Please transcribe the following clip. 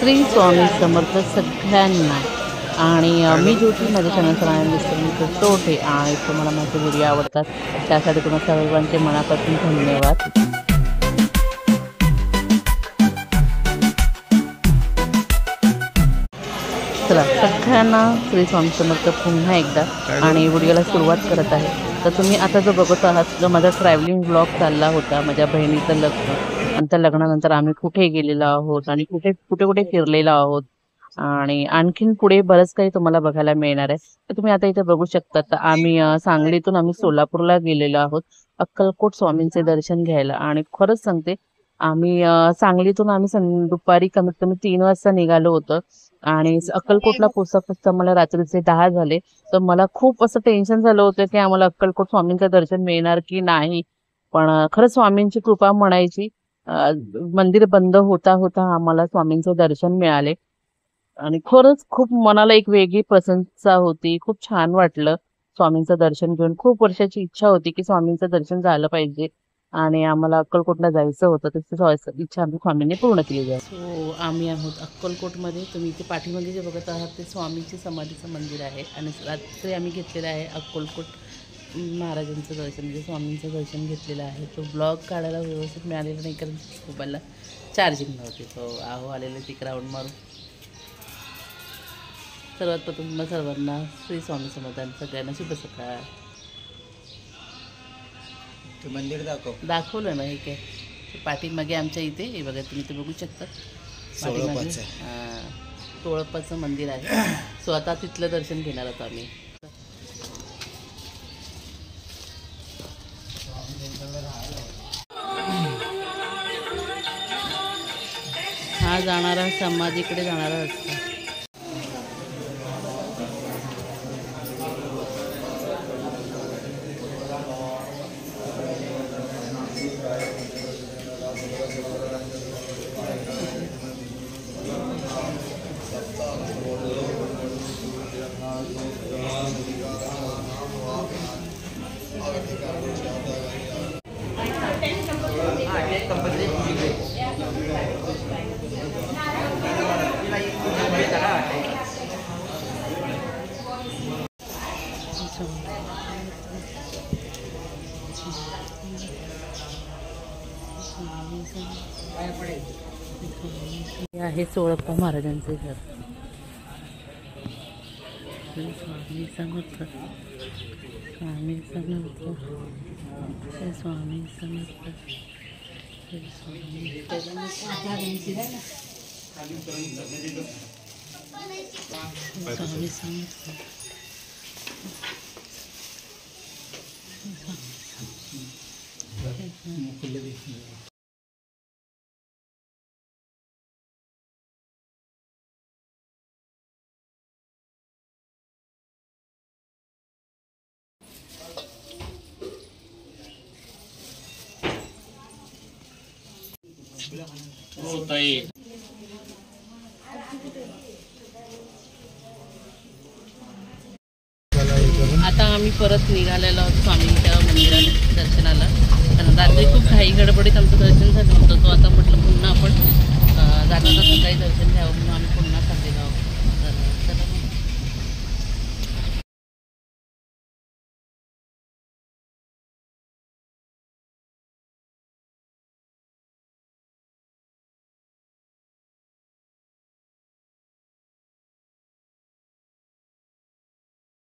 श्री स्वामी समर्थ सगळ्यांना। आणि मी ज्योती, माझ्या चॅनलचं नाव आहे मिस्टर तोटे। आणि तुम्हाला माझे व्हिडिओ आवडतात त्यासाठी तुम्हाला सर्वांचे मनापासून धन्यवाद। चला सगळ्यांना श्री स्वामी समर्थ पुन्हा एकदा। आणि व्हिडिओला सुरुवात करत आहे। तर तुम्ही आता जो बघत आहात, जो माझा ट्रॅव्हलिंग ब्लॉग चालला होता, माझ्या बहिणीचं लग्न आणि त्या लग्नानंतर आम्ही कुठे गेलेलो आहोत आणि कुठे कुठे कुठे फिरलेलो आहोत आणि आणखीन पुढे बरंच काही तुम्हाला बघायला मिळणार आहे। तर तुम्ही आता इथे बघू शकता, तर आम्ही सांगलीतून आम्ही सोलापूरला गेलेलो आहोत अक्कलकोट स्वामींचे दर्शन घ्यायला। आणि खरंच सांगते, आम्ही सांगलीतून आम्ही दुपारी कमीत कमी 3 वाजता निघालो होतो आणि अक्कलकोटला पोहोचता मला रात्रीचे 10 झाले। तर मला खूप असं टेन्शन झालं होतं की आम्हाला अक्कलकोट स्वामींचं दर्शन मिळणार की नाही। पण खरंच स्वामींची कृपा म्हणायची, मंदिर बंद होता होता आम्हाला स्वामींचं दर्शन मिळाले। आणि खरंच खूप मनाला एक वेगळी प्रसन्नता होती, खूप छान वाटलं स्वामींचं दर्शन घेऊन। खूप वर्षाची इच्छा होती की स्वामींचं दर्शन झालं पाहिजे आणि आम्हाला अक्कलकोटला जायचं होतं, त्याची इच्छा आम्ही स्वामींनी पूर्ण केली आहे। सो आम्ही आहोत अक्कलकोटमध्ये। तुम्ही इथे पाठीमध्ये जे बघत आहात ते स्वामींची समाधीचं मंदिर आहे। आणि रात्री आम्ही घेतलेलं आहे अक्कलकोट महाराजांचं दर्शन, म्हणजे स्वामींचं दर्शन घेतलेलं आहे। तो ब्लॉग काढायला व्यवस्थित मिळालेला नाही, कारण मोबाईलला चार्जिंग नव्हती। तो आलेलं तिक राऊंड मारून। सर्वात प्रथम सर्वांना श्री स्वामी समर्थांचं सगळ्यांना शुभ सकाळ। मंदिर दाखवलं ना, हे काय पाठीमागे आमच्या इथे हे बघा, तुम्ही ते बघू शकता पाठीमागे तोळप्पाचं मंदिर आहे। सो आता तिथलं दर्शन घेणार आहोत आम्ही। हा जाणारा समाधीकडे जाणारा रस्ता। हे आहे सोळप्पा महाराजांचे घर। स्वामी समर्थ, स्वामी समर्थ, स्वामी समर्थ, स्वामी समर्थ। आता आम्ही परत निघालेलो आहोत स्वामींच्या मंदिरात दर्शनाला। कारण रात्री खूप घाई गडबडीत आमचं दर्शन झालं होतं। तो आता म्हटलं पुन्हा आपण जाताना सकाळी दर्शन घ्यावं म्हणून आम्ही पुन्हा चाललेलो आहोत। चला